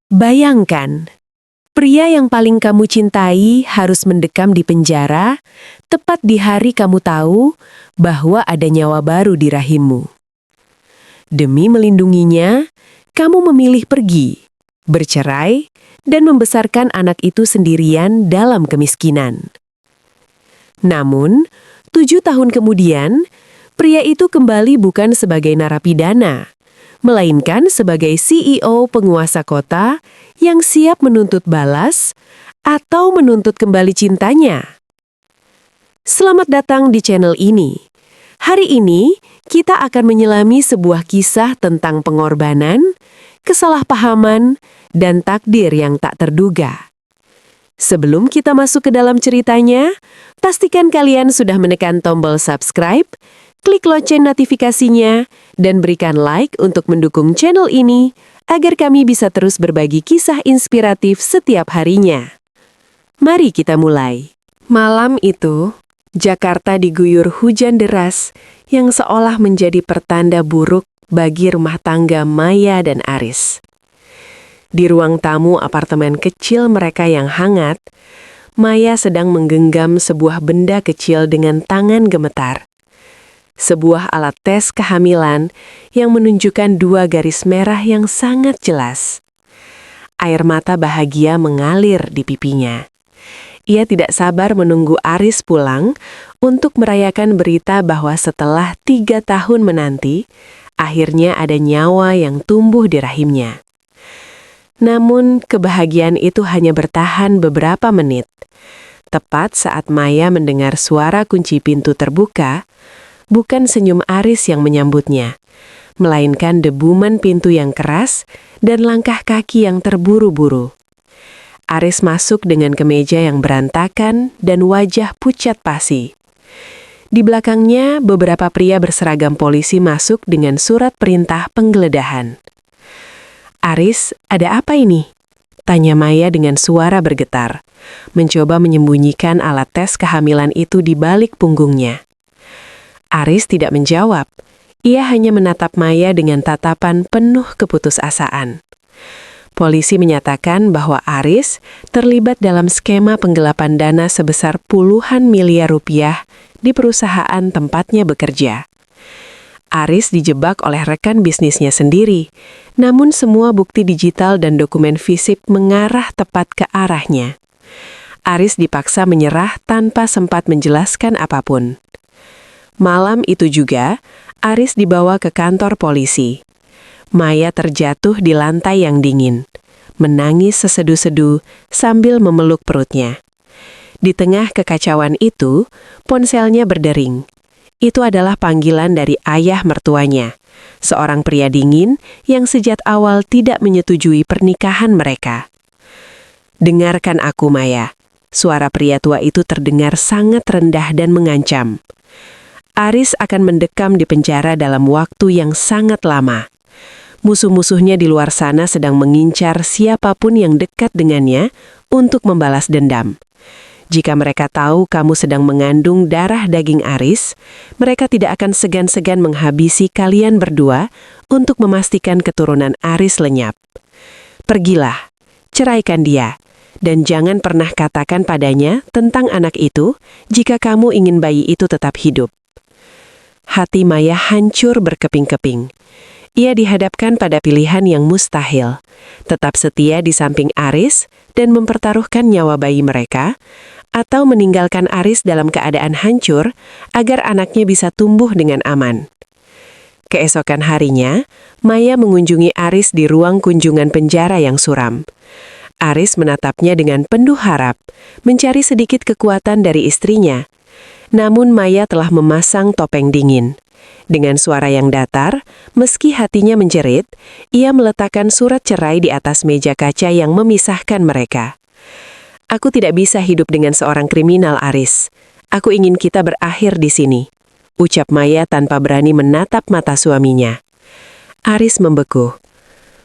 Bayangkan, pria yang paling kamu cintai harus mendekam di penjara, tepat di hari kamu tahu bahwa ada nyawa baru di rahimmu. Demi melindunginya, kamu memilih pergi, bercerai, dan membesarkan anak itu sendirian dalam kemiskinan. Namun, 7 tahun kemudian, pria itu kembali bukan sebagai narapidana, melainkan sebagai CEO penguasa kota yang siap menuntut balas atau menuntut kembali cintanya. Selamat datang di channel ini. Hari ini, kita akan menyelami sebuah kisah tentang pengorbanan, kesalahpahaman, dan takdir yang tak terduga. Sebelum kita masuk ke dalam ceritanya, pastikan kalian sudah menekan tombol subscribe, klik lonceng notifikasinya, dan berikan like untuk mendukung channel ini agar kami bisa terus berbagi kisah inspiratif setiap harinya. Mari kita mulai. Malam itu, Jakarta diguyur hujan deras yang seolah menjadi pertanda buruk bagi rumah tangga Maya dan Aris. Di ruang tamu apartemen kecil mereka yang hangat, Maya sedang menggenggam sebuah benda kecil dengan tangan gemetar. Sebuah alat tes kehamilan yang menunjukkan 2 garis merah yang sangat jelas. Air mata bahagia mengalir di pipinya. Ia tidak sabar menunggu Aris pulang untuk merayakan berita bahwa setelah 3 tahun menanti, akhirnya ada nyawa yang tumbuh di rahimnya. Namun, kebahagiaan itu hanya bertahan beberapa menit. Tepat saat Maya mendengar suara kunci pintu terbuka, bukan senyum Aris yang menyambutnya, melainkan debuman pintu yang keras dan langkah kaki yang terburu-buru. Aris masuk dengan kemeja yang berantakan dan wajah pucat pasi. Di belakangnya, beberapa pria berseragam polisi masuk dengan surat perintah penggeledahan. "Aris, ada apa ini?" tanya Maya dengan suara bergetar, mencoba menyembunyikan alat tes kehamilan itu di balik punggungnya. Aris tidak menjawab. Ia hanya menatap Maya dengan tatapan penuh keputusasaan. Polisi menyatakan bahwa Aris terlibat dalam skema penggelapan dana sebesar puluhan miliar rupiah di perusahaan tempatnya bekerja. Aris dijebak oleh rekan bisnisnya sendiri, namun semua bukti digital dan dokumen fisik mengarah tepat ke arahnya. Aris dipaksa menyerah tanpa sempat menjelaskan apapun. Malam itu juga, Aris dibawa ke kantor polisi. Maya terjatuh di lantai yang dingin, menangis sesedu-sedu sambil memeluk perutnya. Di tengah kekacauan itu, ponselnya berdering. Itu adalah panggilan dari ayah mertuanya, seorang pria dingin yang sejak awal tidak menyetujui pernikahan mereka. "Dengarkan aku, Maya." Suara pria tua itu terdengar sangat rendah dan mengancam. Aris akan mendekam di penjara dalam waktu yang sangat lama. Musuh-musuhnya di luar sana sedang mengincar siapapun yang dekat dengannya untuk membalas dendam. Jika mereka tahu kamu sedang mengandung darah daging Aris, mereka tidak akan segan-segan menghabisi kalian berdua untuk memastikan keturunan Aris lenyap. Pergilah, ceraikan dia, dan jangan pernah katakan padanya tentang anak itu jika kamu ingin bayi itu tetap hidup. Hati Maya hancur berkeping-keping. Ia dihadapkan pada pilihan yang mustahil, tetap setia di samping Aris dan mempertaruhkan nyawa bayi mereka, atau meninggalkan Aris dalam keadaan hancur agar anaknya bisa tumbuh dengan aman. Keesokan harinya, Maya mengunjungi Aris di ruang kunjungan penjara yang suram. Aris menatapnya dengan penuh harap, mencari sedikit kekuatan dari istrinya. Namun Maya telah memasang topeng dingin. Dengan suara yang datar, meski hatinya menjerit, ia meletakkan surat cerai di atas meja kaca yang memisahkan mereka. "Aku tidak bisa hidup dengan seorang kriminal, Aris. Aku ingin kita berakhir di sini," ucap Maya tanpa berani menatap mata suaminya. Aris membeku.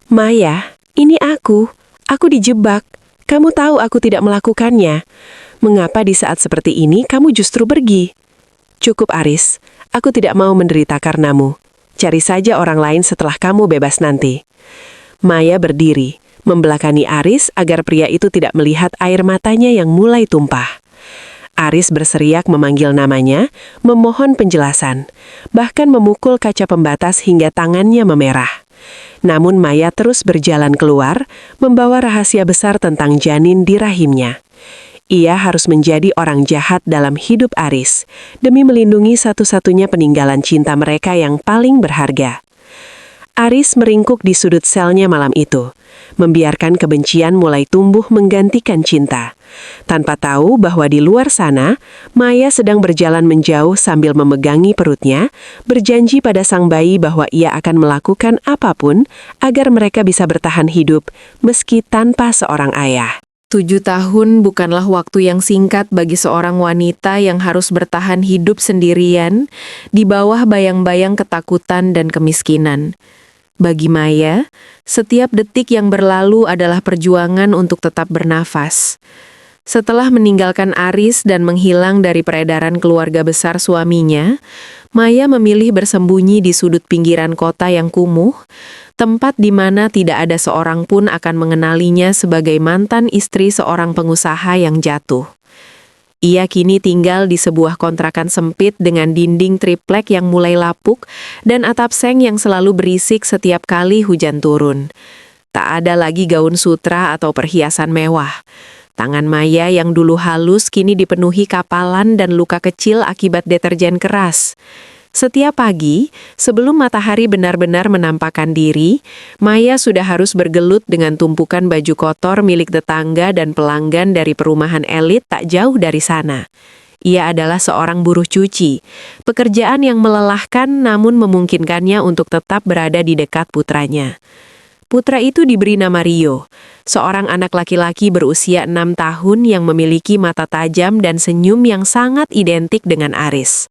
"Maya, ini aku. Aku dijebak. Kamu tahu aku tidak melakukannya. Mengapa di saat seperti ini kamu justru pergi?" "Cukup, Aris. Aku tidak mau menderita karenamu. Cari saja orang lain setelah kamu bebas nanti." Maya berdiri, membelakangi Aris agar pria itu tidak melihat air matanya yang mulai tumpah. Aris berseriak memanggil namanya, memohon penjelasan, bahkan memukul kaca pembatas hingga tangannya memerah. Namun Maya terus berjalan keluar, membawa rahasia besar tentang janin di rahimnya. Ia harus menjadi orang jahat dalam hidup Aris, demi melindungi satu-satunya peninggalan cinta mereka yang paling berharga. Aris meringkuk di sudut selnya malam itu, membiarkan kebencian mulai tumbuh menggantikan cinta. Tanpa tahu bahwa di luar sana, Maya sedang berjalan menjauh sambil memegangi perutnya, berjanji pada sang bayi bahwa ia akan melakukan apapun agar mereka bisa bertahan hidup meski tanpa seorang ayah. 7 tahun bukanlah waktu yang singkat bagi seorang wanita yang harus bertahan hidup sendirian di bawah bayang-bayang ketakutan dan kemiskinan. Bagi Maya, setiap detik yang berlalu adalah perjuangan untuk tetap bernafas. Setelah meninggalkan Aris dan menghilang dari peredaran keluarga besar suaminya, Maya memilih bersembunyi di sudut pinggiran kota yang kumuh, tempat di mana tidak ada seorang pun akan mengenalinya sebagai mantan istri seorang pengusaha yang jatuh. Ia kini tinggal di sebuah kontrakan sempit dengan dinding triplek yang mulai lapuk dan atap seng yang selalu berisik setiap kali hujan turun. Tak ada lagi gaun sutra atau perhiasan mewah. Tangan Maya yang dulu halus kini dipenuhi kapalan dan luka kecil akibat deterjen keras. Setiap pagi, sebelum matahari benar-benar menampakkan diri, Maya sudah harus bergelut dengan tumpukan baju kotor milik tetangga dan pelanggan dari perumahan elit tak jauh dari sana. Ia adalah seorang buruh cuci, pekerjaan yang melelahkan namun memungkinkannya untuk tetap berada di dekat putranya. Putra itu diberi nama Rio, seorang anak laki-laki berusia 6 tahun yang memiliki mata tajam dan senyum yang sangat identik dengan Aris.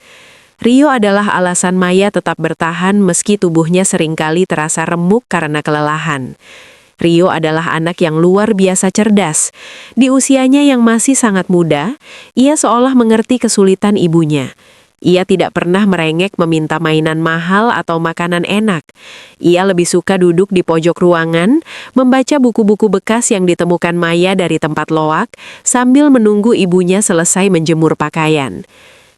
Rio adalah alasan Maya tetap bertahan meski tubuhnya seringkali terasa remuk karena kelelahan. Rio adalah anak yang luar biasa cerdas. Di usianya yang masih sangat muda, ia seolah mengerti kesulitan ibunya. Ia tidak pernah merengek meminta mainan mahal atau makanan enak. Ia lebih suka duduk di pojok ruangan, membaca buku-buku bekas yang ditemukan Maya dari tempat loak, sambil menunggu ibunya selesai menjemur pakaian.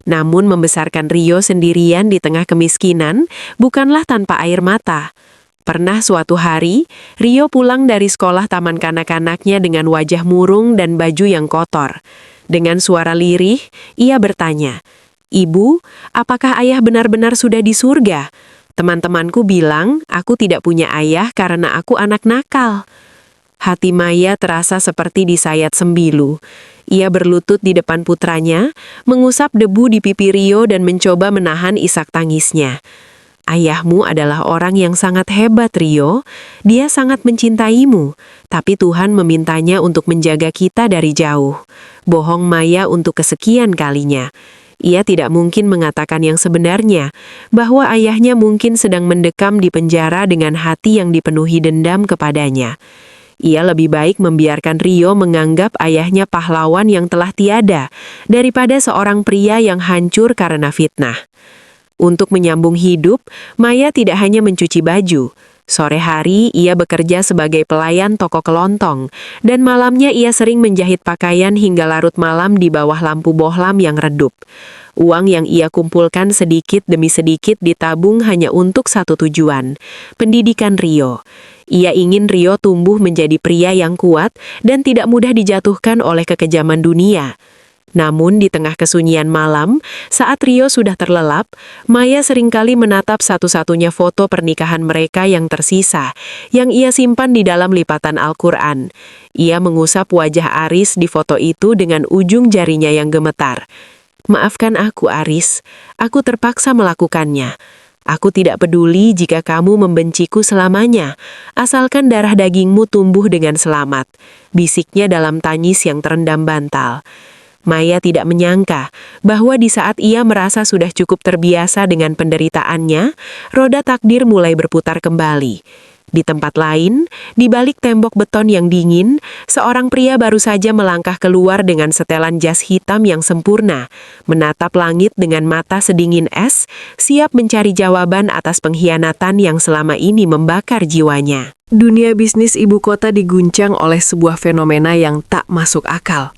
Namun membesarkan Rio sendirian di tengah kemiskinan bukanlah tanpa air mata. Pernah suatu hari, Rio pulang dari sekolah taman kanak-kanaknya dengan wajah murung dan baju yang kotor. Dengan suara lirih, ia bertanya, "Ibu, apakah ayah benar-benar sudah di surga? Teman-temanku bilang aku tidak punya ayah karena aku anak nakal." Hati Maya terasa seperti disayat sembilu. Ia berlutut di depan putranya, mengusap debu di pipi Rio dan mencoba menahan isak tangisnya. "Ayahmu adalah orang yang sangat hebat, Rio. Dia sangat mencintaimu, tapi Tuhan memintanya untuk menjaga kita dari jauh." Bohong Maya untuk kesekian kalinya. Ia tidak mungkin mengatakan yang sebenarnya, bahwa ayahnya mungkin sedang mendekam di penjara dengan hati yang dipenuhi dendam kepadanya. Ia lebih baik membiarkan Rio menganggap ayahnya pahlawan yang telah tiada, daripada seorang pria yang hancur karena fitnah. Untuk menyambung hidup, Maya tidak hanya mencuci baju. Sore hari, ia bekerja sebagai pelayan toko kelontong, dan malamnya ia sering menjahit pakaian hingga larut malam di bawah lampu bohlam yang redup. Uang yang ia kumpulkan sedikit demi sedikit ditabung hanya untuk satu tujuan, pendidikan Rio. Ia ingin Rio tumbuh menjadi pria yang kuat dan tidak mudah dijatuhkan oleh kekejaman dunia. Namun di tengah kesunyian malam, saat Rio sudah terlelap, Maya seringkali menatap satu-satunya foto pernikahan mereka yang tersisa, yang ia simpan di dalam lipatan Al-Quran. Ia mengusap wajah Aris di foto itu dengan ujung jarinya yang gemetar. "Maafkan aku, Aris. Aku terpaksa melakukannya. Aku tidak peduli jika kamu membenciku selamanya, asalkan darah dagingmu tumbuh dengan selamat," bisiknya dalam tangis yang terendam bantal. Maya tidak menyangka bahwa di saat ia merasa sudah cukup terbiasa dengan penderitaannya, roda takdir mulai berputar kembali. Di tempat lain, di balik tembok beton yang dingin, seorang pria baru saja melangkah keluar dengan setelan jas hitam yang sempurna, menatap langit dengan mata sedingin es, siap mencari jawaban atas pengkhianatan yang selama ini membakar jiwanya. Dunia bisnis ibu kota diguncang oleh sebuah fenomena yang tak masuk akal.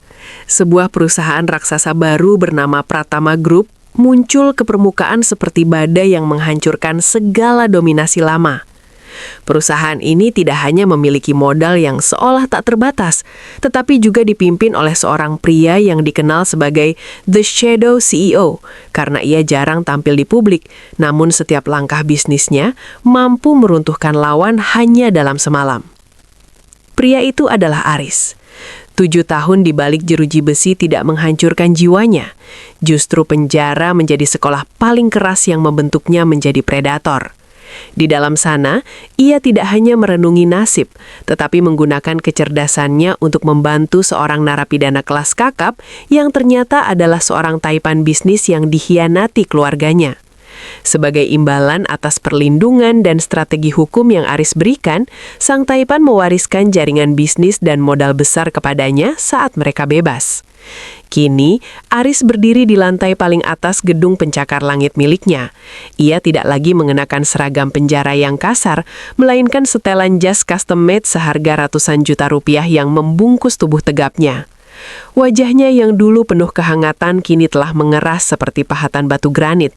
Sebuah perusahaan raksasa baru bernama Pratama Group muncul ke permukaan seperti badai yang menghancurkan segala dominasi lama. Perusahaan ini tidak hanya memiliki modal yang seolah tak terbatas, tetapi juga dipimpin oleh seorang pria yang dikenal sebagai The Shadow CEO, karena ia jarang tampil di publik, namun setiap langkah bisnisnya mampu meruntuhkan lawan hanya dalam semalam. Pria itu adalah Aris. 7 tahun di balik jeruji besi tidak menghancurkan jiwanya. Justru penjara menjadi sekolah paling keras yang membentuknya menjadi predator. Di dalam sana, ia tidak hanya merenungi nasib, tetapi menggunakan kecerdasannya untuk membantu seorang narapidana kelas kakap yang ternyata adalah seorang taipan bisnis yang dikhianati keluarganya. Sebagai imbalan atas perlindungan dan strategi hukum yang Aris berikan, sang taipan mewariskan jaringan bisnis dan modal besar kepadanya saat mereka bebas. Kini, Aris berdiri di lantai paling atas gedung pencakar langit miliknya. Ia tidak lagi mengenakan seragam penjara yang kasar, melainkan setelan jas custom-made seharga ratusan juta rupiah yang membungkus tubuh tegapnya. Wajahnya yang dulu penuh kehangatan kini telah mengeras seperti pahatan batu granit.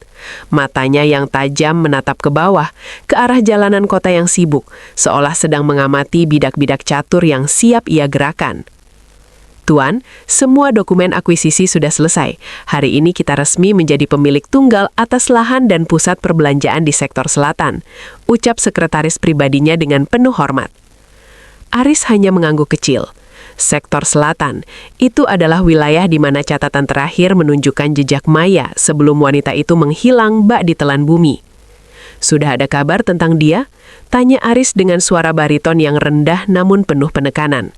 Matanya yang tajam menatap ke bawah, ke arah jalanan kota yang sibuk, seolah sedang mengamati bidak-bidak catur yang siap ia gerakan. Tuan, semua dokumen akuisisi sudah selesai. Hari ini kita resmi menjadi pemilik tunggal atas lahan dan pusat perbelanjaan di sektor selatan, ucap sekretaris pribadinya dengan penuh hormat. Aris hanya mengangguk kecil. Sektor selatan, itu adalah wilayah di mana catatan terakhir menunjukkan jejak maya sebelum wanita itu menghilang bak di telan bumi. Sudah ada kabar tentang dia? Tanya Aris dengan suara bariton yang rendah namun penuh penekanan.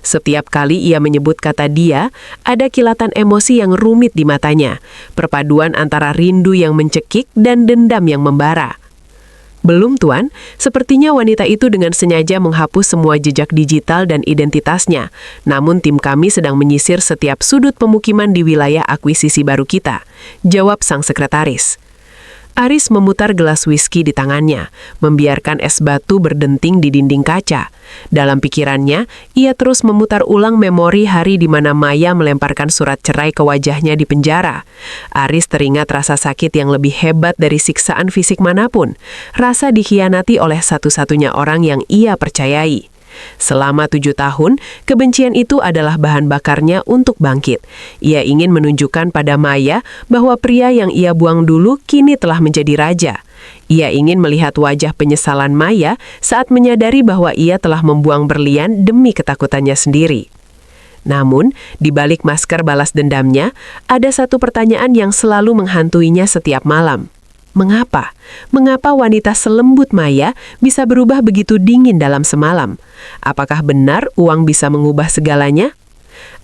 Setiap kali ia menyebut kata dia, ada kilatan emosi yang rumit di matanya, perpaduan antara rindu yang mencekik dan dendam yang membara. Belum, Tuan. Sepertinya wanita itu dengan sengaja menghapus semua jejak digital dan identitasnya. Namun tim kami sedang menyisir setiap sudut pemukiman di wilayah akuisisi baru kita, jawab sang sekretaris. Aris memutar gelas whisky di tangannya, membiarkan es batu berdenting di dinding kaca. Dalam pikirannya, ia terus memutar ulang memori hari di mana Maya melemparkan surat cerai ke wajahnya di penjara. Aris teringat rasa sakit yang lebih hebat dari siksaan fisik manapun, rasa dikhianati oleh satu-satunya orang yang ia percayai. Selama 7 tahun, kebencian itu adalah bahan bakarnya untuk bangkit. Ia ingin menunjukkan pada Maya bahwa pria yang ia buang dulu kini telah menjadi raja. Ia ingin melihat wajah penyesalan Maya saat menyadari bahwa ia telah membuang berlian demi ketakutannya sendiri. Namun, di balik masker balas dendamnya, ada satu pertanyaan yang selalu menghantuinya setiap malam. Mengapa? Mengapa wanita selembut Maya bisa berubah begitu dingin dalam semalam? Apakah benar uang bisa mengubah segalanya?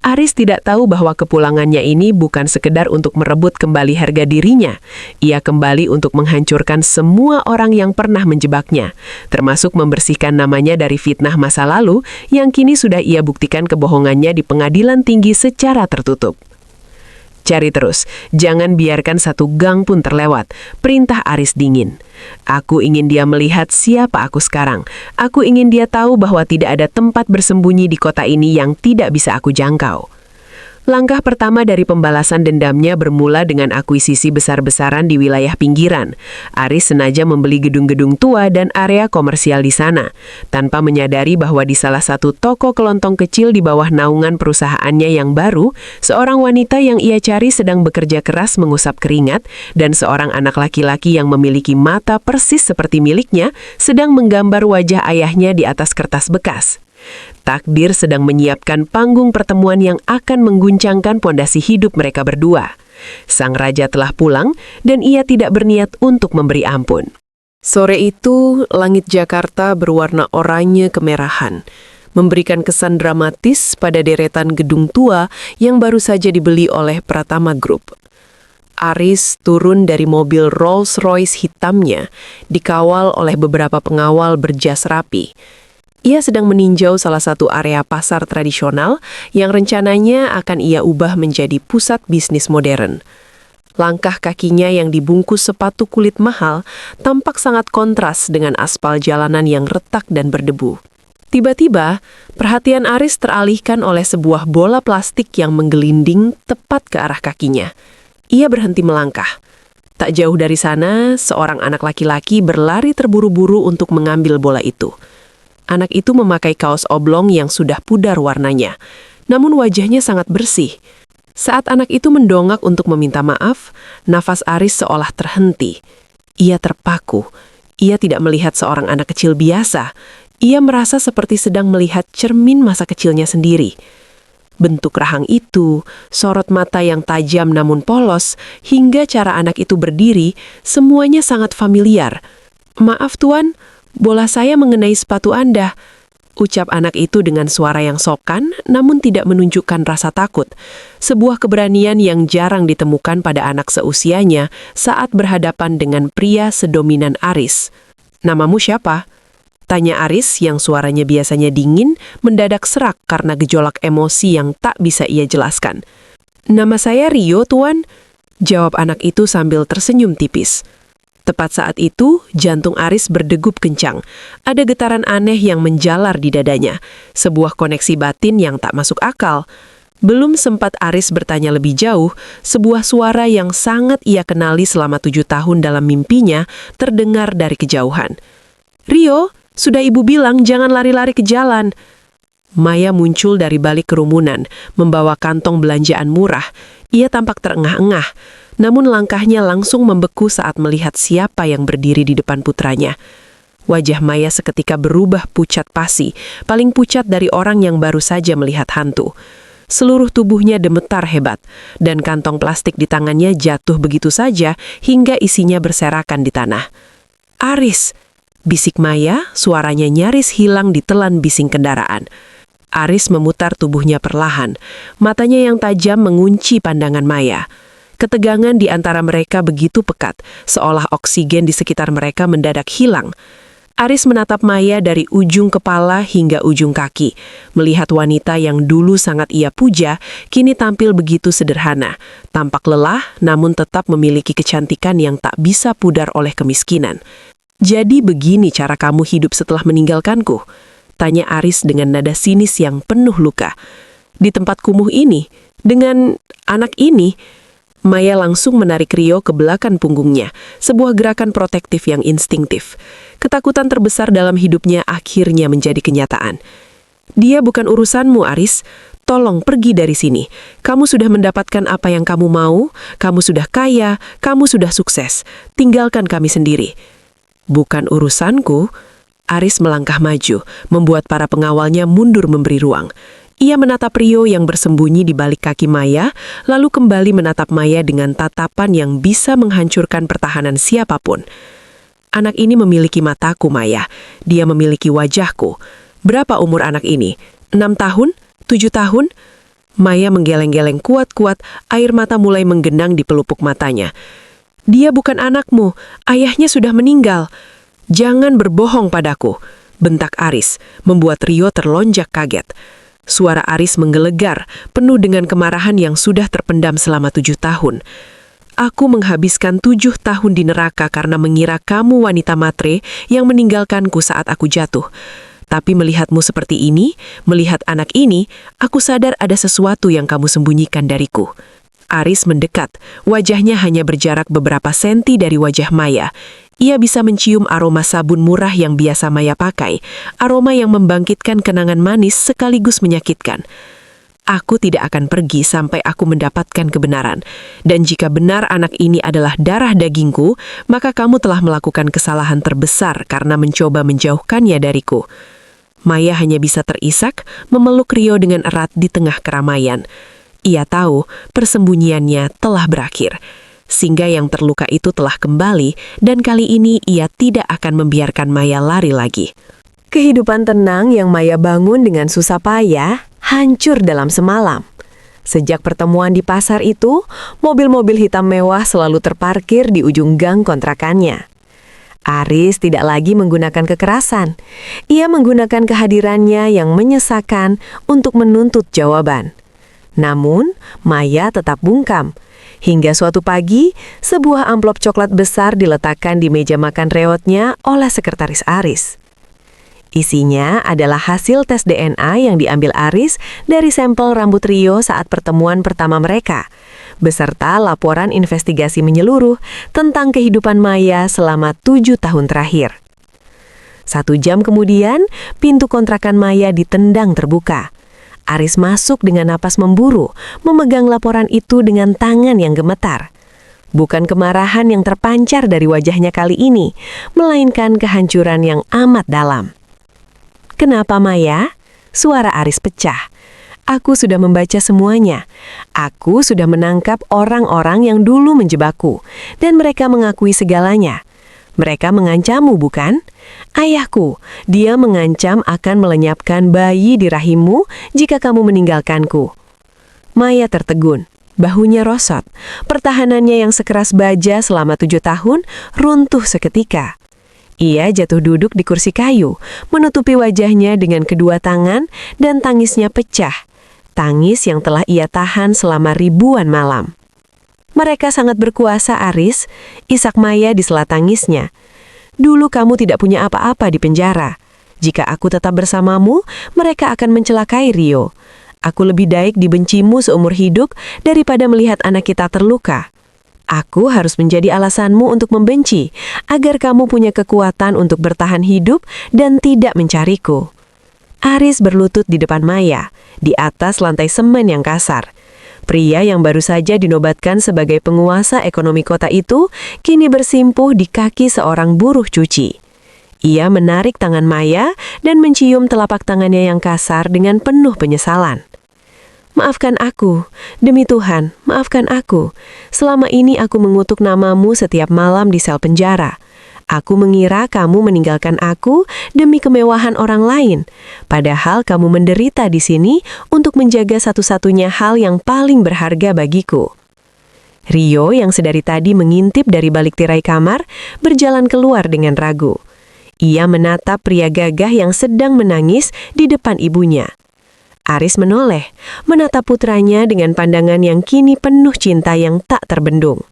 Aris tidak tahu bahwa kepulangannya ini bukan sekedar untuk merebut kembali harga dirinya. Ia kembali untuk menghancurkan semua orang yang pernah menjebaknya, termasuk membersihkan namanya dari fitnah masa lalu yang kini sudah ia buktikan kebohongannya di pengadilan tinggi secara tertutup. Cari terus, jangan biarkan satu gang pun terlewat, perintah Aris dingin. Aku ingin dia melihat siapa aku sekarang. Aku ingin dia tahu bahwa tidak ada tempat bersembunyi di kota ini yang tidak bisa aku jangkau. Langkah pertama dari pembalasan dendamnya bermula dengan akuisisi besar-besaran di wilayah pinggiran. Aris sengaja membeli gedung-gedung tua dan area komersial di sana, tanpa menyadari bahwa di salah satu toko kelontong kecil di bawah naungan perusahaannya yang baru, seorang wanita yang ia cari sedang bekerja keras mengusap keringat, dan seorang anak laki-laki yang memiliki mata persis seperti miliknya sedang menggambar wajah ayahnya di atas kertas bekas. Takdir sedang menyiapkan panggung pertemuan yang akan mengguncangkan pondasi hidup mereka berdua. Sang raja telah pulang dan ia tidak berniat untuk memberi ampun. Sore itu, langit Jakarta berwarna oranye kemerahan, memberikan kesan dramatis pada deretan gedung tua yang baru saja dibeli oleh Pratama Group. Aris turun dari mobil Rolls-Royce hitamnya, dikawal oleh beberapa pengawal berjas rapi. Ia sedang meninjau salah satu area pasar tradisional yang rencananya akan ia ubah menjadi pusat bisnis modern. Langkah kakinya yang dibungkus sepatu kulit mahal tampak sangat kontras dengan aspal jalanan yang retak dan berdebu. Tiba-tiba, perhatian Aris teralihkan oleh sebuah bola plastik yang menggelinding tepat ke arah kakinya. Ia berhenti melangkah. Tak jauh dari sana, seorang anak laki-laki berlari terburu-buru untuk mengambil bola itu. Anak itu memakai kaos oblong yang sudah pudar warnanya, namun wajahnya sangat bersih. Saat anak itu mendongak untuk meminta maaf, nafas Aris seolah terhenti. Ia terpaku. Ia tidak melihat seorang anak kecil biasa. Ia merasa seperti sedang melihat cermin masa kecilnya sendiri. Bentuk rahang itu, sorot mata yang tajam namun polos, hingga cara anak itu berdiri, semuanya sangat familiar. "Maaf Tuan, bola saya mengenai sepatu Anda," ucap anak itu dengan suara yang sopan namun tidak menunjukkan rasa takut. Sebuah keberanian yang jarang ditemukan pada anak seusianya saat berhadapan dengan pria sedominan Aris. "Namamu siapa?" tanya Aris yang suaranya biasanya dingin, mendadak serak karena gejolak emosi yang tak bisa ia jelaskan. "Nama saya Rio, Tuan," jawab anak itu sambil tersenyum tipis. Tepat saat itu, jantung Aris berdegup kencang. Ada getaran aneh yang menjalar di dadanya, sebuah koneksi batin yang tak masuk akal. Belum sempat Aris bertanya lebih jauh, sebuah suara yang sangat ia kenali selama 7 tahun dalam mimpinya terdengar dari kejauhan. "Rio, sudah ibu bilang jangan lari-lari ke jalan." Maya muncul dari balik kerumunan, membawa kantong belanjaan murah. Ia tampak terengah-engah, namun langkahnya langsung membeku saat melihat siapa yang berdiri di depan putranya. Wajah Maya seketika berubah pucat pasi, paling pucat dari orang yang baru saja melihat hantu. Seluruh tubuhnya gemetar hebat, dan kantong plastik di tangannya jatuh begitu saja hingga isinya berserakan di tanah. "Aris!" bisik Maya, suaranya nyaris hilang ditelan bising kendaraan. Aris memutar tubuhnya perlahan, matanya yang tajam mengunci pandangan Maya. Ketegangan di antara mereka begitu pekat, seolah oksigen di sekitar mereka mendadak hilang. Aris menatap Maya dari ujung kepala hingga ujung kaki, melihat wanita yang dulu sangat ia puja, kini tampil begitu sederhana, tampak lelah namun tetap memiliki kecantikan yang tak bisa pudar oleh kemiskinan. "Jadi begini cara kamu hidup setelah meninggalkanku?" tanya Aris dengan nada sinis yang penuh luka. "Di tempat kumuh ini, dengan anak ini?" Maya langsung menarik Rio ke belakang punggungnya, sebuah gerakan protektif yang instingtif. Ketakutan terbesar dalam hidupnya akhirnya menjadi kenyataan. "Dia bukan urusanmu, Aris. Tolong pergi dari sini. Kamu sudah mendapatkan apa yang kamu mau, kamu sudah kaya, kamu sudah sukses. Tinggalkan kami sendiri." "Bukan urusanku." Aris melangkah maju, membuat para pengawalnya mundur memberi ruang. Ia menatap Rio yang bersembunyi di balik kaki Maya, lalu kembali menatap Maya dengan tatapan yang bisa menghancurkan pertahanan siapapun. "Anak ini memiliki mataku, Maya. Dia memiliki wajahku. Berapa umur anak ini? 6 tahun? 7 tahun? Maya menggeleng-geleng kuat-kuat, air mata mulai menggenang di pelupuk matanya. "Dia bukan anakmu, ayahnya sudah meninggal." "Jangan berbohong padaku," bentak Aris, membuat Rio terlonjak kaget. Suara Aris menggelegar, penuh dengan kemarahan yang sudah terpendam selama 7 tahun. "Aku menghabiskan 7 tahun di neraka karena mengira kamu wanita matre yang meninggalkanku saat aku jatuh. Tapi melihatmu seperti ini, melihat anak ini, aku sadar ada sesuatu yang kamu sembunyikan dariku." Aris mendekat, wajahnya hanya berjarak beberapa senti dari wajah Maya. Ia bisa mencium aroma sabun murah yang biasa Maya pakai, aroma yang membangkitkan kenangan manis sekaligus menyakitkan. "Aku tidak akan pergi sampai aku mendapatkan kebenaran. Dan jika benar anak ini adalah darah dagingku, maka kamu telah melakukan kesalahan terbesar karena mencoba menjauhkannya dariku." Maya hanya bisa terisak, memeluk Rio dengan erat di tengah keramaian. Ia tahu persembunyiannya telah berakhir. Singa yang terluka itu telah kembali, dan kali ini ia tidak akan membiarkan Maya lari lagi. Kehidupan tenang yang Maya bangun dengan susah payah hancur dalam semalam. Sejak pertemuan di pasar itu, mobil-mobil hitam mewah selalu terparkir di ujung gang kontrakannya. Aris tidak lagi menggunakan kekerasan. Ia menggunakan kehadirannya yang menyesakan untuk menuntut jawaban. Namun, Maya tetap bungkam. Hingga suatu pagi, sebuah amplop coklat besar diletakkan di meja makan reotnya oleh sekretaris Aris. Isinya adalah hasil tes DNA yang diambil Aris dari sampel rambut Rio saat pertemuan pertama mereka, beserta laporan investigasi menyeluruh tentang kehidupan Maya selama 7 tahun terakhir. 1 jam kemudian, pintu kontrakan Maya ditendang terbuka. Aris masuk dengan napas memburu, memegang laporan itu dengan tangan yang gemetar. Bukan kemarahan yang terpancar dari wajahnya kali ini, melainkan kehancuran yang amat dalam. "Kenapa, Maya?" Suara Aris pecah. "Aku sudah membaca semuanya. Aku sudah menangkap orang-orang yang dulu menjebakku, dan mereka mengakui segalanya. Mereka mengancammu, bukan? Ayahku, dia mengancam akan melenyapkan bayi di rahimmu jika kamu meninggalkanku." Maya tertegun. Bahunya rosot. Pertahanannya yang sekeras baja selama 7 tahun runtuh seketika. Ia jatuh duduk di kursi kayu, menutupi wajahnya dengan kedua tangan, dan tangisnya pecah. Tangis yang telah ia tahan selama ribuan malam. "Mereka sangat berkuasa, Aris," isak Maya di sela tangisnya. "Dulu kamu tidak punya apa-apa di penjara. Jika aku tetap bersamamu, mereka akan mencelakai Rio. Aku lebih baik dibencimu seumur hidup daripada melihat anak kita terluka. Aku harus menjadi alasanmu untuk membenci, agar kamu punya kekuatan untuk bertahan hidup dan tidak mencariku." Aris berlutut di depan Maya, di atas lantai semen yang kasar. Pria yang baru saja dinobatkan sebagai penguasa ekonomi kota itu, kini bersimpuh di kaki seorang buruh cuci. Ia menarik tangan Maya dan mencium telapak tangannya yang kasar dengan penuh penyesalan. "Maafkan aku, demi Tuhan, maafkan aku. Selama ini aku mengutuk namamu setiap malam di sel penjara. Aku mengira kamu meninggalkan aku demi kemewahan orang lain, padahal kamu menderita di sini untuk menjaga satu-satunya hal yang paling berharga bagiku." Rio yang sedari tadi mengintip dari balik tirai kamar, berjalan keluar dengan ragu. Ia menatap pria gagah yang sedang menangis di depan ibunya. Aris menoleh, menatap putranya dengan pandangan yang kini penuh cinta yang tak terbendung.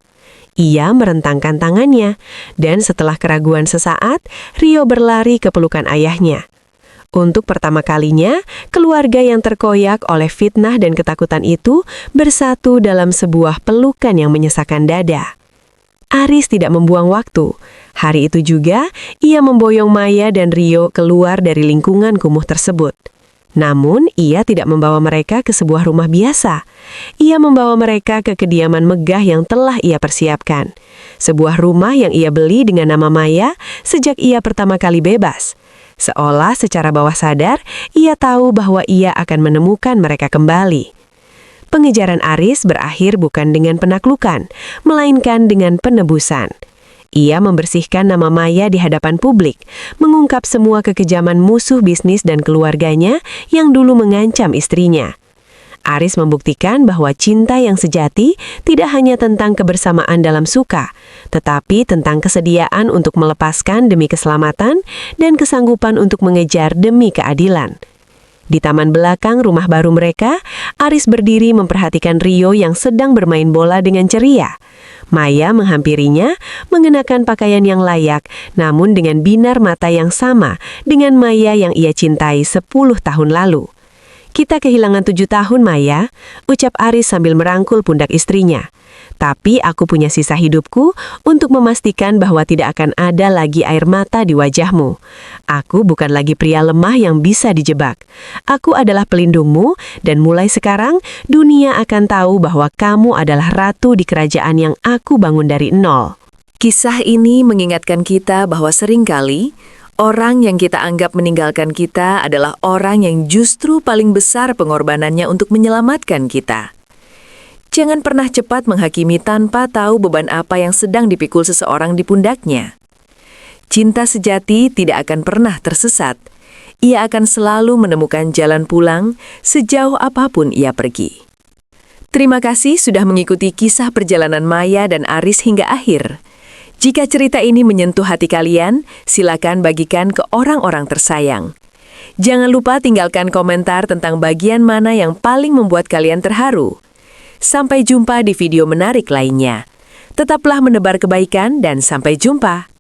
Ia merentangkan tangannya, dan setelah keraguan sesaat, Rio berlari ke pelukan ayahnya. Untuk pertama kalinya, keluarga yang terkoyak oleh fitnah dan ketakutan itu bersatu dalam sebuah pelukan yang menyesakan dada. Aris tidak membuang waktu. Hari itu juga, ia memboyong Maya dan Rio keluar dari lingkungan kumuh tersebut. Namun, ia tidak membawa mereka ke sebuah rumah biasa. Ia membawa mereka ke kediaman megah yang telah ia persiapkan. Sebuah rumah yang ia beli dengan nama Maya sejak ia pertama kali bebas. Seolah secara bawah sadar, ia tahu bahwa ia akan menemukan mereka kembali. Pengejaran Aris berakhir bukan dengan penaklukan, melainkan dengan penebusan. Ia membersihkan nama Maya di hadapan publik, mengungkap semua kekejaman musuh bisnis dan keluarganya yang dulu mengancam istrinya. Aris membuktikan bahwa cinta yang sejati tidak hanya tentang kebersamaan dalam suka, tetapi tentang kesediaan untuk melepaskan demi keselamatan dan kesanggupan untuk mengejar demi keadilan. Di taman belakang rumah baru mereka, Aris berdiri memperhatikan Rio yang sedang bermain bola dengan ceria. Maya menghampirinya, mengenakan pakaian yang layak, namun dengan binar mata yang sama dengan Maya yang ia cintai 10 tahun lalu. "Kita kehilangan 7 tahun, Maya," ucap Aris sambil merangkul pundak istrinya. "Tapi aku punya sisa hidupku untuk memastikan bahwa tidak akan ada lagi air mata di wajahmu. Aku bukan lagi pria lemah yang bisa dijebak. Aku adalah pelindungmu, dan mulai sekarang dunia akan tahu bahwa kamu adalah ratu di kerajaan yang aku bangun dari nol." Kisah ini mengingatkan kita bahwa seringkali orang yang kita anggap meninggalkan kita adalah orang yang justru paling besar pengorbanannya untuk menyelamatkan kita. Jangan pernah cepat menghakimi tanpa tahu beban apa yang sedang dipikul seseorang di pundaknya. Cinta sejati tidak akan pernah tersesat. Ia akan selalu menemukan jalan pulang sejauh apapun ia pergi. Terima kasih sudah mengikuti kisah perjalanan Maya dan Aris hingga akhir. Jika cerita ini menyentuh hati kalian, silakan bagikan ke orang-orang tersayang. Jangan lupa tinggalkan komentar tentang bagian mana yang paling membuat kalian terharu. Sampai jumpa di video menarik lainnya. Tetaplah menebar kebaikan dan sampai jumpa.